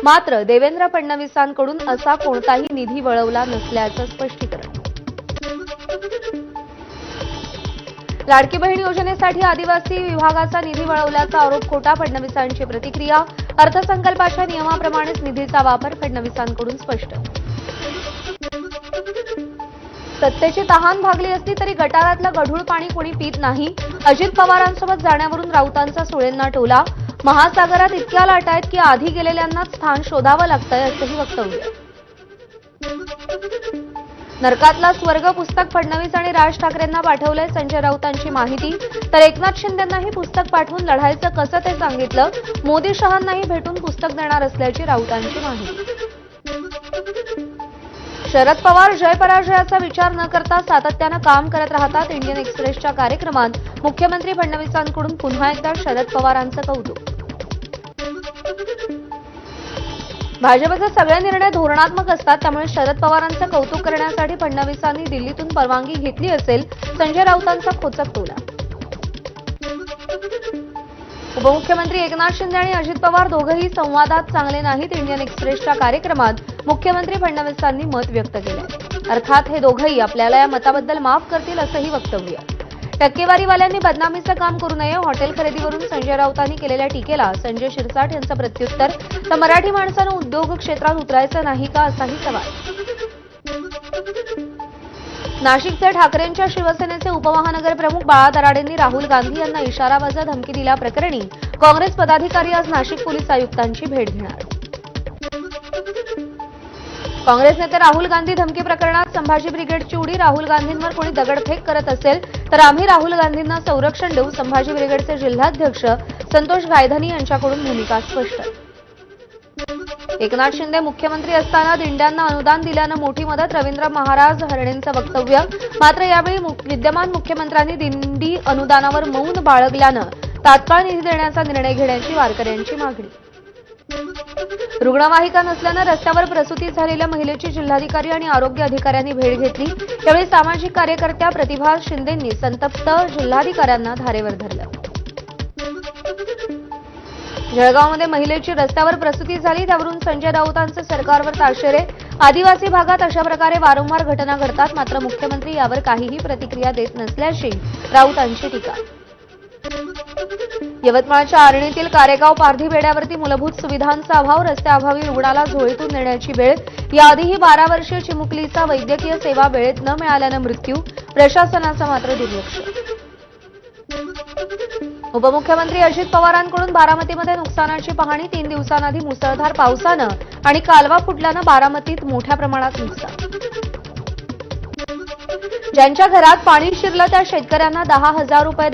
मात्र देवेंद्र फडणवीसांकडून असा कोणताही निधी वळवला नसल्याचं स्पष्टीकरण। लाडकी बहीण योजनेसाठी आदिवासी विभागाचा निधी वळवल्याचा आरोप खोटा, फडणवीसांची प्रतिक्रिया। अर्थसंकल्पाच्या नियमाप्रमाणेच निधीचा वापर फडणवीसांकडून स्पष्ट। सत्तेची तहान भागली असली तरी गटारातलं गढूळ पाणी कोणी पित नाही। अजित पवारांसोबत जाण्यावरून राऊतांचा सुळेंना टोला। महासागरात इतक्या लाटा आहेत की आधी गेलेल्यांनाच स्थान शोधावं लागतंय असंही वक्तव्य। नरकातला स्वर्ग पुस्तक फडणवीस आणि राज ठाकरेंना पाठवलंय, संजय राऊतांची माहिती। तर एकनाथ शिंदेंनाही पुस्तक पाठवून लढायचं कसं ते सांगितलं। मोदी शहांनाही भेटून पुस्तक देणार असल्याची राऊतांची माहिती। शरद पवार जय पराजयाचा विचार न करता सातत्यानं काम करत राहतात। इंडियन एक्सप्रेसच्या कार्यक्रमात मुख्यमंत्री फडणवीसांकडून पुन्हा एकदा शरद पवारांचं कौतुक। भाजपचे सगळे निर्णय धोरणात्मक असतात, त्यामुळे शरद पवारांचं कौतुक करण्यासाठी फडणवीसांनी दिल्लीतून परवानगी घेतली असेल, संजय राऊतांचा खोचक टोला। उपमुख्यमंत्री एकनाथ शिंदे आणि अजित पवार दोघेही संवादात चांगले नाहीत। इंडियन एक्सप्रेसच्या कार्यक्रमात मुख्यमंत्री फडणवीसांनी मत व्यक्त केलंय। अर्थात हे दोघेही आपल्याला या मताबद्दल माफ करतील असंही वक्तव्य। टक्केवारीवाल्यांनी बदनामीचं काम करू नये, हॉटेल खरेदीवरून संजय राऊतांनी केलेल्या टीकेला संजय शिरसाट यांचं प्रत्युत्तर। तर मराठी माणसानं उद्योग क्षेत्रात उतरायचं नाही का असाही सवाल। नाशिकचे ठाकरेंच्या शिवसेनेचे उपमहानगर प्रमुख बाळा दराडेंनी राहुल गांधी यांना इशारावजा धमकी दिल्याप्रकरणी काँग्रेस पदाधिकारी आज नाशिक पोलीस आयुक्तांची भेट घेणार। काँग्रेस नेते राहुल गांधी धमकी प्रकरणात संभाजी ब्रिगेडची उडी। राहुल गांधींवर कोणी दगडफेक करत असेल तर आम्ही राहुल गांधींना संरक्षण देऊ, संभाजी ब्रिगेडचे जिल्हाध्यक्ष संतोष गायधनी यांच्याकडून भूमिका स्पष्ट। एकनाथ शिंदे मुख्यमंत्री असताना दिंड्यांना अनुदान दिल्यानं मोठी मदत, रवींद्र महाराज हरणेंचं वक्तव्य। मात्र यावेळी विद्यमान मुख्यमंत्र्यांनी दिंडी अनुदानावर मौन बाळगल्यानं तात्काळ निधी देण्याचा निर्णय घेण्याची वारकऱ्यांची मागणी। रुग्णवाहिका नसल्यानं रस्त्यावर प्रसूती झालेल्या महिलेची जिल्हाधिकारी आणि आरोग्य अधिकाऱ्यांनी भेट घेतली। यावेळी सामाजिक कार्यकर्त्या प्रतिभा शिंदेंनी संतप्त जिल्हाधिकाऱ्यांना धारेवर धरलं। जळगावमध्ये महिलेची रस्त्यावर प्रसूती झाली, त्यावरून संजय राऊतांचं सरकारवर ताशेरे। आदिवासी भागात अशा प्रकारे वारंवार घटना घडतात, मात्र मुख्यमंत्री यावर काहीही प्रतिक्रिया देत नसल्याची राऊतांची टीका। यवतमाळच्या आर्णीतील कारेगाव पारधी बेड्यावरती मूलभूत सुविधांचा अभाव, रस्त्याअभावी रुग्णाला झोळीतून नेण्याची वेळ। याआधीही 12 वर्षीय चिमुकलीचा वैद्यकीय सेवा वेळेत न मिळाल्यानं मृत्यू, प्रशासनाचं मात्र दुर्लक्ष। उपमुख्यमंत्री अजित पवारांकडून बारामतीमध्ये नुकसानाची पाहणी। 3 दिवसांआधी मुसळधार पावसानं आणि कालवा फुटल्यानं बारामतीत मोठ्या प्रमाणात नुकसान। ज्यांच्या घरात पाणी शिरलं त्या शेतकऱ्यांना 10,000 रुपये